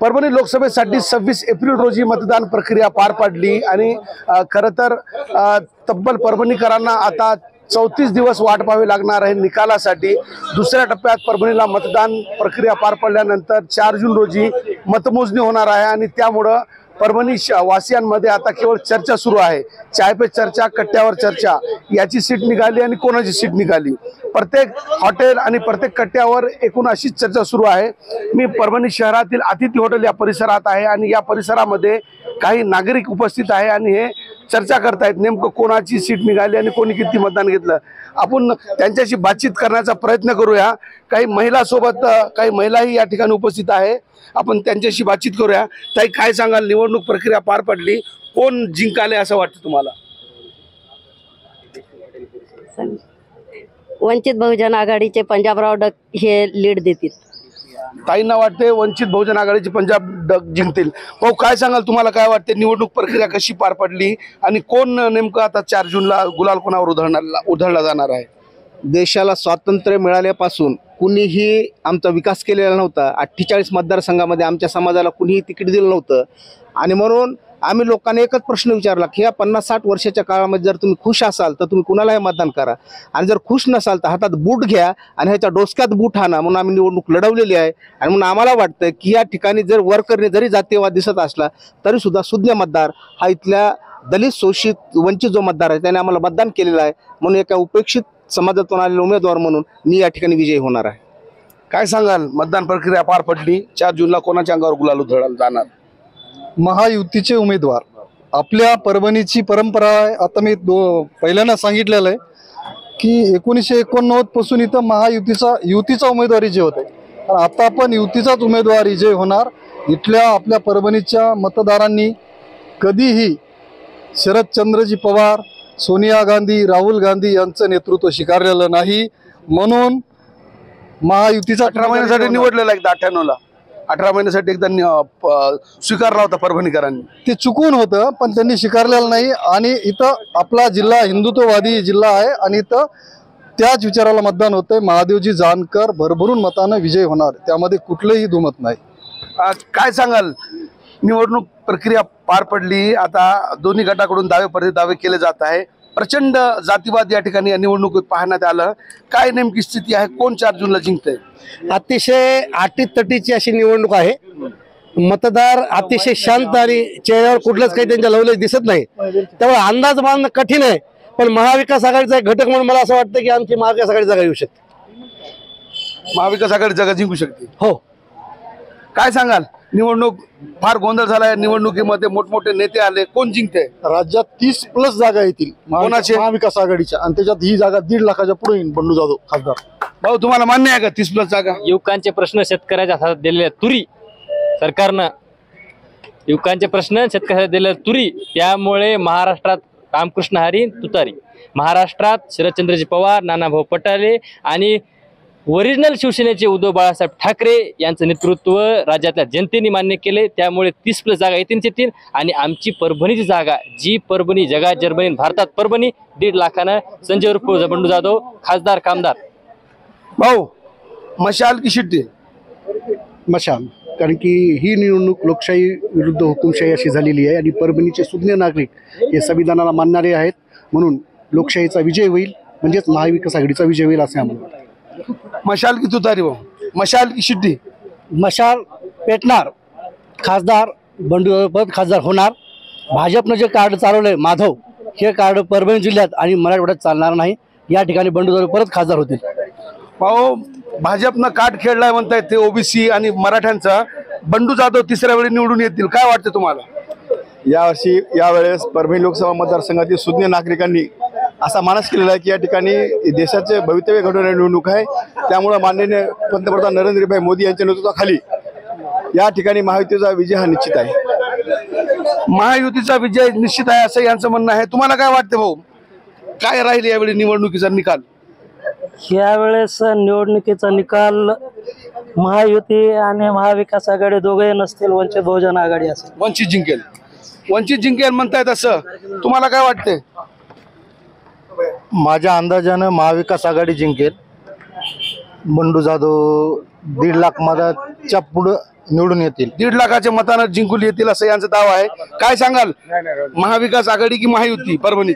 परभणी लोकसभेसाठी 26 एप्रिल रोजी मतदान प्रक्रिया पार पडली आणि खरं तर तब्बल परभणीकरांना आता 34 दिवस वाट पाहावी लागणार आहे निकालासाठी। दुसऱ्या टप्प्यात परभणीला मतदान प्रक्रिया पार पडल्यानंतर 4 जून रोजी मतमोजणी होणार आहे आणि त्यामुळं परभणी वासियांमध्ये आता केवळ चर्चा सुरू आहे। चाय पे चर्चा, कट्ट्यावर चर्चा, याची सीट निघाली आणि कोणाची सीट निघाली। प्रत्येक हॉटेल आणि प्रत्येक कट्ट्यावर एकूण अशीच चर्चा सुरू आहे। मी परभणी शहरातील अतिथी हॉटेल या परिसरात आहे आणि या परिसरामध्ये काही नागरिक उपस्थित आहे आणि हे चर्चा करतायत नेमकं कोणाची सीट निघाली आणि कोणी किती मतदान घेतलं। आपण त्यांच्याशी बातचीत करण्याचा प्रयत्न करूया। काही महिला सोबत काही महिलाही या ठिकाणी उपस्थित आहे, आपण त्यांच्याशी बातचीत करूया। ताई, काय सांगाल, निवडणूक प्रक्रिया पार पडली, कोण जिंकाले असं वाटतं तुम्हाला? वंचित बहुजन आघाडीचे पंजाबराव डक हे लीड देतील। ताईंना वाटते वंचित बहुजन आघाडीचे पंजाब डक जिंकतील। भाऊ, काय सांगाल, तुम्हाला काय वाटते, निवडणूक प्रक्रिया कशी पार पडली आणि कोण नेमकं आता 4 जूनला गुलाल कोणावर उधळला जाणार आहे? देशाला स्वातंत्र्य मिळाल्यापासून कुणीही आमचा विकास केलेला नव्हता। 48 मतदारसंघामध्ये आमच्या समाजाला कुणीही तिकीट दिलं नव्हतं आणि म्हणून आम्ही लोकांना एकच प्रश्न विचारला की या 50-60 वर्षाच्या काळामध्ये जर तुम्ही खुश असाल तर तुम्ही कुणालाही मतदान करा आणि जर खुश नसाल तर हातात बूट घ्या आणि ह्याच्या डोसक्यात बूट आणा। म्हणून आम्ही निवडणूक लढवलेली आहे आणि म्हणून आम्हाला वाटतं की या ठिकाणी जर वरकरने जरी जातीयवाद दिसत असला तरी सुद्धा सुज्ञ मतदार हा इथल्या दलित, शोषित, वंचित जो मतदार आहे त्याने आम्हाला मतदान केलेलं आहे। म्हणून एका उपेक्षित समाजातून आलेला उमेदवार म्हणून मी या ठिकाणी विजयी होणार आहे। काय सांगाल, मतदान प्रक्रिया पार पडली, 4 जूनला कोणाच्या अंगावर गुलाल उधळला जाणार? महायुतीचे उमेदवार। आपल्या परभणीची परंपरा आहे, आता मी पहिल्यांदा सांगितलेलं आहे की 1989 पासून इथं युतीचा उमेदवार विजय होत आहे। आता पण युतीचाच उमेदवार विजय होणार। इथल्या आपल्या परभणीच्या मतदारांनी कधीही शरदचंद्रजी पवार, सोनिया गांधी, राहुल गांधी यांचं नेतृत्व स्वीकारलेलं नाही, म्हणून महायुतीचा 18 महिन्यासाठी निवडलेला एकदा 98ला 18 महिन्यासाठी एकदा स्वीकारला होता परभणीकरांनी। ते चुकून होतं पण त्यांनी स्वीकारलेलं नाही आणि इथं आपला जिल्हा हिंदुत्ववादी जिल्हा आहे आणि इथं त्याच विचाराला मतदान होतंय। महादेवजी जानकर भरभरून मतानं विजय होणार, त्यामध्ये कुठलंही दुमत नाही। काय सांगाल, निवडणूक प्रक्रिया पार पडली, आता दोन्ही गटाकडून दावे केले जात आहे। प्रचंड जातीवाद या ठिकाणी या निवडणुकीत पाहण्यात आलं। काय नेमकी स्थिती आहे, कोण 4 जूनला जिंकतंय? अतिशय अटीतटीची अशी निवडणूक आहे। मतदार अतिशय शांत आणि चेहऱ्यावर कुठलंच काही त्यांच्या लवलेच दिसत नाही, त्यामुळे अंदाज बांधणं कठीण आहे। पण महाविकास आघाडीचा एक घटक म्हणून मला असं वाटतं की आमची महाविकास आघाडी जागा येऊ शकते। महाविकास आघाडी जागा जिंकू शकते? हो। काय सांगाल, निवडणूक फार गोंधळ झालाय, निवडणुकीमध्ये मोठमोठे नेते आले, कोण जिंकते? राज्यात 30+ जागा येतील महाविकास आघाडीच्या आणि त्याच्यात ही जागा 1.5 लाखाच्या पुढे येईल बंडू जाधव खासदार। भाऊ, तुम्हाला मान्य आहे का 30+ जागा? युवकांचे प्रश्न शेतकऱ्याच्या हातात दिलेल्या तुरी सरकारनं, युवकांचे प्रश्न शेतकऱ्याच्या दिलेल्या तुरी, त्यामुळे महाराष्ट्रात रामकृष्ण हरी तुतारी, महाराष्ट्रात शरदचंद्रजी पवार, नानाभाऊ पटोले आणि ओरिजिनल शिवसेनेचे उद्धव बाळासाहेब ठाकरे यांचं नेतृत्व राज्यातल्या जनतेने मान्य केले, त्यामुळे 30+ जागा येतील आणि आमची परभणीची जागा, जी परभणी जगात जर्मनी भारतात परभणी 1.5 लाखानं संजय उर्फ बंडू जाधव खासदार कामदार। भाऊ, मशाल की शिट्टी? मशाल, कारण की ही निवडणूक लोकशाही विरुद्ध हुकुमशाही अशी झालेली आहे आणि परभणीचे सुज्ञ नागरिक हे संविधानाला मानणारे आहेत, म्हणून लोकशाहीचा विजय होईल, म्हणजेच महाविकास आघाडीचा विजय होईल असे आम्हाला वाटतं। मशाल की तुतारी भाऊ? मशाल की शिट्टी? मशाल पेटणार, खासदार बंडू परत खासदार होणार। भाजपनं जे कार्ड चालवलंय माधव, हे कार्ड परभणी जिल्ह्यात आणि मराठवाड्यात चालणार नाही, या ठिकाणी बंडू जाधव परत खासदार होतील। भाऊ, भाजपनं कार्ड खेळलाय म्हणतायत ते ओबीसी आणि मराठ्यांचा, बंडू जाधव 3ऱ्या वेळी निवडून येतील, काय वाटतं तुम्हाला? यावेळेस परभणी लोकसभा मतदारसंघातील सुज्ञ नागरिकांनी असा मानस केलेला आहे की या ठिकाणी देशाचे भवितव्य घडवणारी निवडणूक आहे, त्यामुळे माननीय पंतप्रधान नरेंद्रभाई मोदी यांच्या नेतृत्वाखाली या ठिकाणी महायुतीचा विजय हा निश्चित आहे। महायुतीचा विजय निश्चित आहे असं यांचं म्हणणं आहे। तुम्हाला काय वाटतं भाऊ, काय राहील यावेळी निवडणुकीचा निकाल? यावेळेस निवडणुकीचा निकाल महायुती आणि महाविकास आघाडी दोघे नसतील, वंचित बहुजन आघाडी असेल। वंचित जिंकेल? वंचित जिंकेल म्हणतायत, असं तुम्हाला काय वाटतंय? माझ्या अंदाजानं महाविकास आघाडी जिंकेल। बंडू जाधव 1.5 लाख मताच्या पुढं निवडून येतील. 1.5 लाखाच्या मतानं जिंकून येतील असं यांचा दावा आहे. काय सांगाल, महाविकास आघाडी की महायुती परभणीत?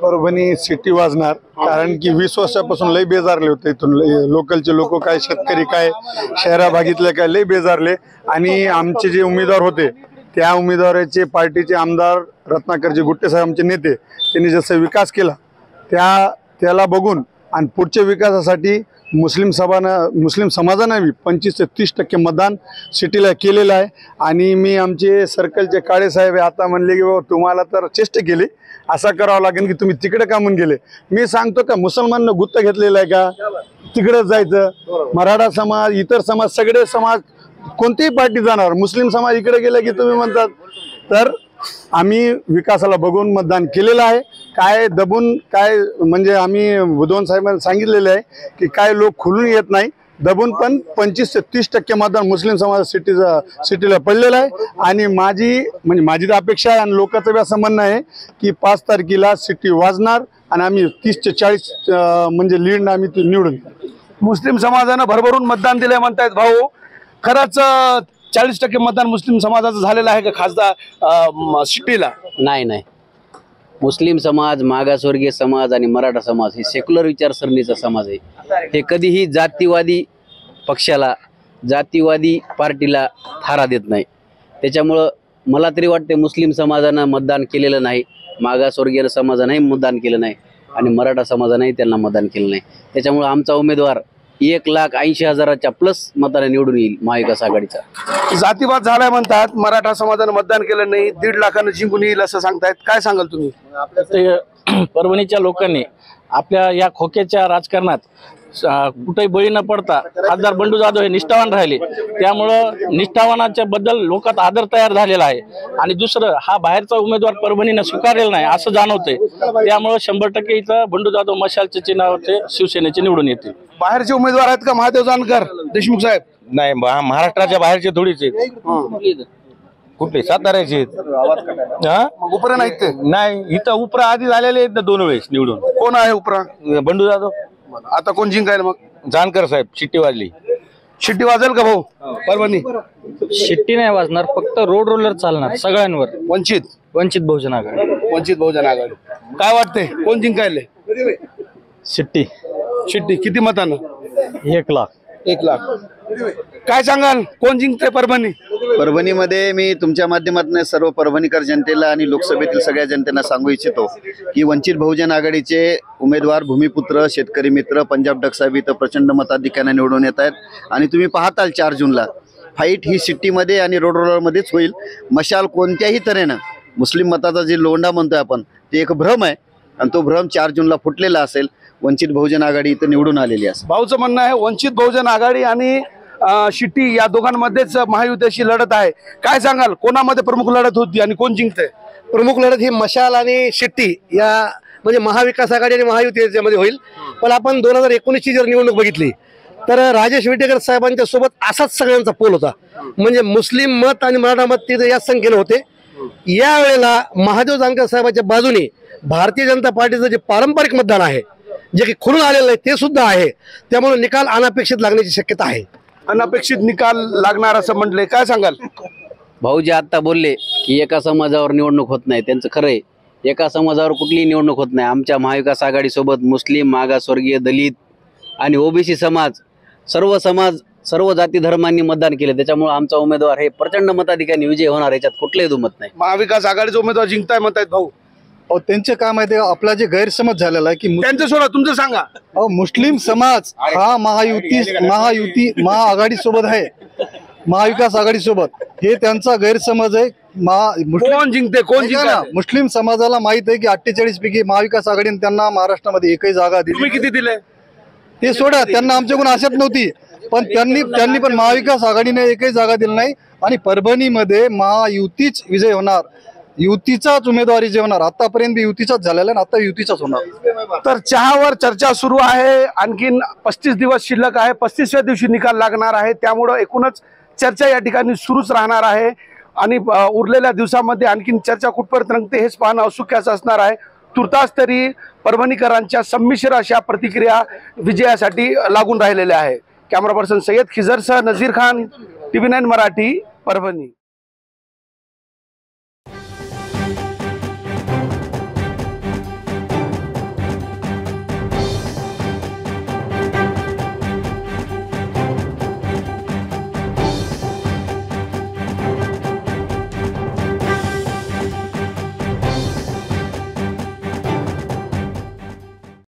परभणी सिटी वाजणार, कारण की 20 वर्षापासून लय बेजारले होते. इथून लोकलचे लोक काय, शेतकरी काय, शहरा भागातले काय लय बेजारले. आणि आमचे जे उमेदवार होते त्या उमेदवाराचे पार्टीचे आमदार रत्नाकरजी गुट्टे साहेब आमचे नेते, त्यांनी जसं विकास केला त्याला बघून आणि पुढच्या विकासासाठी मुस्लिम समाजानं 25 ते 30% मतदान सिटीला केलेलं आहे. आणि मी आमचे सर्कलचे काळे साहेब आता म्हणले की बाबा तुम्हाला तर चेष्टा केली, असं करावं लागेल की तुम्ही तिकडे का म्हणून गेले. मी सांगतो का मुसलमाननं गुत्त घेतलेलं आहे का तिकडेच जायचं? मराठा समाज, इतर समाज, सगळे समाज कोणतीही पार्टी जाणार, मुस्लिम समाज इकडे गेला की तुम्ही म्हणतात. तर आम्ही विकासाला बघून मतदान केलेलं आहे. काय दबून काय म्हणजे आम्ही बुधवान साहेबांना सांगितलेलं आहे की काय लोक खुलून येत नाही, दबून पण 25 ते 30% मतदान मुस्लिम समाज सिटीला पडलेलं आहे. आणि माझी तर अपेक्षा आहे आणि लोकांचं बी असं म्हणणं आहे की 5 तारखेला सिटी वाजणार आणि आम्ही 30 ते 40 म्हणजे लीड आम्ही निवडून. मुस्लिम समाजानं भरभरून मतदान दिलंय म्हणतायत भाऊ, खरंच 40% मतदान मुस्लिम समाजाचं झालेलं आहे का खासदार सिटीला? नाही, मुस्लिम समाज, मागासवर्गीय समाज आणि मराठा समाज हे सेक्युलर विचारसरणीचा समाज आहे. हे कधीही जातीवादी पक्षाला, जातीवादी पार्टीला थारा देत नाही. त्याच्यामुळं मला तरी वाटते मुस्लिम समाजानं मतदान केलेलं नाही, मागासवर्गीय समाजानंही मतदान केलं नाही आणि मराठा समाजानंही त्यांना मतदान केलं नाही. त्याच्यामुळं आमचा उमेदवार 1,80,000च्या प्लस मताने निवडून येईल महाविकास आघाडीचा. जातीवाद झालाय म्हणतात, मराठा समाजानं मतदान केलं नाही, 1.5 लाखानं जिंकून येईल असं सांगतायत. काय सांगाल तुम्ही? परभणीच्या लोकांनी आपल्या या खोक्याच्या राजकारणात कुठेही बळी न पडता खासदार बंडू जाधव हे निष्ठावान राहिले. त्यामुळं निष्ठावानाच्या बद्दल लोकात आदर तयार झालेला आहे. आणि दुसरं, हा बाहेरचा उमेदवार परभणीनं स्वीकारलेला नाही असं जाणवतंय. त्यामुळं 100% इथं बंडू जाधव मशालच्या चिन्हावरचे शिवसेनेचे निवडून येतील. बाहेरचे उमेदवार आहेत का महादेव जानकर, देशमुख साहेब? नाही, महाराष्ट्राच्या बाहेरचे थोडीच आहेत. कुठले? साताऱ्याचे उपरा नाहीत ते? नाही, इथं उपरा आधी झालेले आहेत ना 2 वेळेस निवडून. कोण आहे उपरा? बंडू जाधव. आता कोण जिंकायला मग? जानकर साहेब. शिट्टी वाजली. शिट्टी वाजेल का भाऊ परभणी? शिट्टी नाही वाजणार, फक्त रोड रोलर चालणार सगळ्यांवर. वंचित बहुजन आघाडी. काय वाटतंय कोण जिंकायले? शिट्टी. किती मतानं? 1 लाख. 1 लाख. काय सांगाल, कोण जिंकते परभणी? परभणीमध्ये मी तुमच्या माध्यमातून सर्व परभणीकर जनतेला आणि लोकसभेतील सगळ्या जनतेला सांगू इच्छितो की वंचित बहुजन आघाडीचे उमेदवार भूमिपुत्र, शेतकरी मित्र पंजाब डकसाहेब इथं प्रचंड मताधिक्याने निवडून येत आहेत. आणि तुम्ही पाहताल 4 जूनला फाईट ही सिटीमध्ये आणि रोड रोलरमध्येच होईल. मशाल कोणत्याही तऱ्हेनं मुस्लिम मताचा जे लोंढा म्हणतोय आपण, ते एक भ्रम आहे आणि तो भ्रम 4 जूनला फुटलेला असेल. वंचित बहुजन आघाडी इथं निवडून आलेली असेल. भाऊचं म्हणणं आहे वंचित बहुजन आघाडी आणि शिट्टी या दोघांमध्येच महायुतीची लढत आहे. काय सांगाल, कोणामध्ये प्रमुख लढत होती आणि कोण जिंकते? प्रमुख लढत ही मशाल आणि शिट्टी या म्हणजे महाविकास आघाडी आणि महायुती याच्यामध्ये होईल. पण आपण 2019ची जर निवडणूक बघितली तर राजेश विटेकर साहेबांच्या सोबत असाच सगळ्यांचा पोल होता. म्हणजे मुस्लिम मत आणि मराठा मत तिथे याच संख्येने होते. यावेळेला महादेव जानकर साहेबांच्या बाजूने भारतीय जनता पार्टीचं जे पारंपरिक मतदान आहे, जे की खुलून आलेलं आहे, ते सुद्धा आहे. त्यामुळे निकाल अनपेक्षित लागण्याची शक्यता आहे. अनपेक्षित निकाल लागणार असं म्हटले. काय सांगाल? भाऊ जे आता बोलले की एका समाजावर निवडणूक होत नाही, त्यांचं खरं आहे. एका समाजावर कुठलीही निवडणूक होत नाही. आमच्या महाविकास आघाडीसोबत मुस्लिम, मागासवर्गीय, दलित आणि ओबीसी समाज, सर्व जाती धर्मांनी मतदान केले. त्याच्यामुळे आमचा उमेदवार हे प्रचंड मताधिक्याने विजय होणार, याच्यात कुठलंही दुमत नाही. महाविकास आघाडीचे उमेदवार जिंकताय म्हणतायत भाऊ. त्यांचे काय माहिती आहे, आपला जे गैरसमज झालेला आहे की त्यांचं सोडा, तुमचं सांगा. मुस्लिम समाज हा महायुती महाआघाडी सोबत आहे, महाविकास आघाडी सोबत, हे त्यांचा गैरसमज आहे. कोण जिंकते, कोण जिंकणार? मुस्लिम समाजाला माहित आहे की 48 पैकी महाविकास आघाडीने त्यांना महाराष्ट्रामध्ये एकही जागा दिली. तुम्ही किती दिले ते सोडा, त्यांना आमच्याकडून आशेच नव्हती. पण त्यांनी पण महाविकास आघाडीने एकही जागा दिली नाही. आणि परभणीमध्ये महायुतीच विजय होणार, युतीचाच उमेदवारी जे होणार. आतापर्यंत युतीचाच झालेला आहे, आता युतीचाच होणार. तर चहावर चर्चा सुरू आहे. आणखीन 35 दिवस शिल्लक आहे. 35व्या दिवशी निकाल लागणार आहे. त्यामुळं एकूणच चर्चा या ठिकाणी सुरूच राहणार आहे. आणि उरलेल्या दिवसामध्ये आणखीन चर्चा कुठपर्यंत रंगते हेच पाहणं औत्सुक्याचं असणार आहे. तुर्तास तरी परभणीकरांच्या संमिश्र अशा प्रतिक्रिया विजयासाठी लागून राहिलेल्या आहे. कॅमेरा पर्सन सय्यद खिजरसह नझीर खान, TV9 मराठी परभणी.